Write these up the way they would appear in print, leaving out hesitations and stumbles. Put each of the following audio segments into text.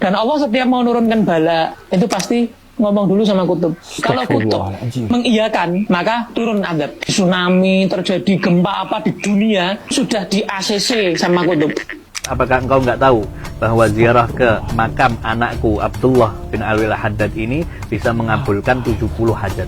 Dan Allah setiap mau menurunkan bala itu pasti ngomong dulu sama kutub. Kalau kutub mengiyakan, maka turun adab. Tsunami, terjadi gempa apa di dunia, sudah di ACC sama kutub. Apakah engkau nggak tahu bahwa ziarah ke makam anakku Abdullah bin Alwi Al-Haddad ini bisa mengabulkan 70 hajat?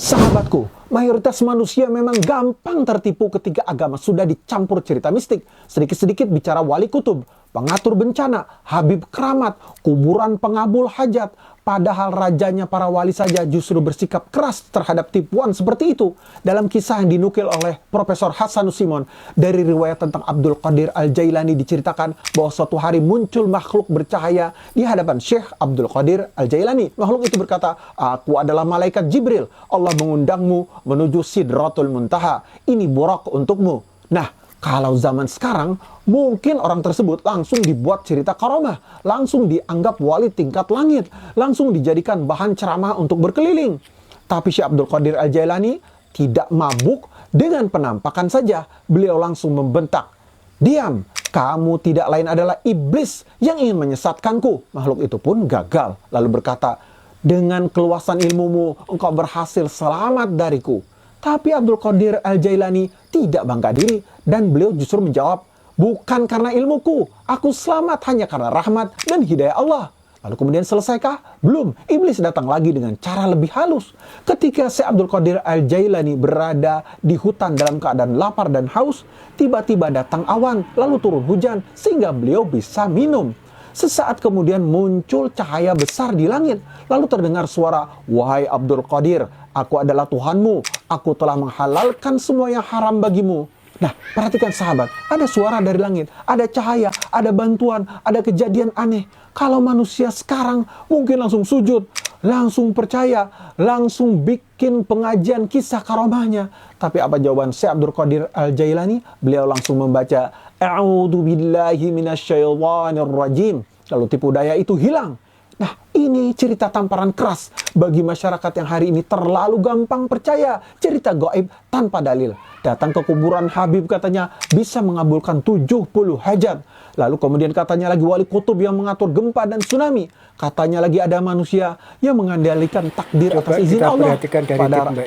Sahabatku, mayoritas manusia memang gampang tertipu ketika agama sudah dicampur cerita mistik. Sedikit-sedikit bicara wali kutub, pengatur bencana, Habib keramat, kuburan pengabul hajat. Padahal rajanya para wali saja justru bersikap keras terhadap tipuan seperti itu. Dalam kisah yang dinukil oleh Profesor Hasanus Simon dari riwayat tentang Abdul Qadir Al-Jailani diceritakan bahwa suatu hari muncul makhluk bercahaya di hadapan Syekh Abdul Qadir Al-Jailani. Makhluk itu berkata, "Aku adalah malaikat Jibril. Allah mengundangmu menuju Sidratul Muntaha. Ini burak untukmu." Nah, kalau zaman sekarang, mungkin orang tersebut langsung dibuat cerita karomah, langsung dianggap wali tingkat langit, langsung dijadikan bahan ceramah untuk berkeliling. Tapi Syekh Abdul Qadir Al-Jailani tidak mabuk dengan penampakan saja. Beliau langsung membentak, "Diam, kamu tidak lain adalah iblis yang ingin menyesatkanku." Makhluk itu pun gagal, lalu berkata, "Dengan keluasan ilmumu, engkau berhasil selamat dariku." Tapi Abdul Qadir Al-Jailani tidak bangga diri dan beliau justru menjawab, "Bukan karena ilmuku, aku selamat hanya karena rahmat dan hidayah Allah." Lalu kemudian selesaikah? Belum. Iblis datang lagi dengan cara lebih halus. Ketika Syekh Abdul Qadir Al-Jailani berada di hutan dalam keadaan lapar dan haus, tiba-tiba datang awan, lalu turun hujan sehingga beliau bisa minum. Sesaat kemudian muncul cahaya besar di langit. Lalu terdengar suara, "Wahai Abdul Qadir, aku adalah Tuhanmu. Aku telah menghalalkan semua yang haram bagimu." Nah, perhatikan sahabat, ada suara dari langit, ada cahaya, ada bantuan, ada kejadian aneh. Kalau manusia sekarang mungkin langsung sujud, langsung percaya, langsung bikin pengajian kisah karomahnya. Tapi apa jawaban Syekh Abdul Qadir Al-Jailani? Beliau langsung membaca, "A'udzu billahi minasyaitonir rajim." Lalu tipu daya itu hilang. Nah, ini cerita tamparan keras bagi masyarakat yang hari ini terlalu gampang percaya cerita gaib tanpa dalil. Datang ke kuburan Habib katanya bisa mengabulkan 70 hajat. Lalu kemudian katanya lagi wali kutub yang mengatur gempa dan tsunami. Katanya lagi ada manusia yang mengendalikan takdir atas izin Allah.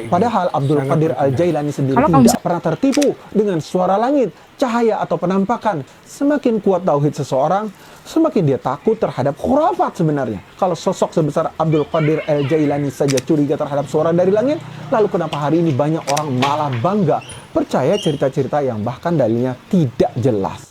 Padahal Abdul Qadir Al-Jailani sendiri tidak pernah tertipu dengan suara langit, cahaya atau penampakan. Semakin kuat tauhid seseorang, semakin dia takut terhadap khurafat sebenarnya. Kalau sosok sebesar Abdul Qadir Al-Jailani saja curiga terhadap suara dari langit, lalu kenapa hari ini banyak orang malah bangga percaya cerita-cerita yang bahkan dalilnya tidak jelas?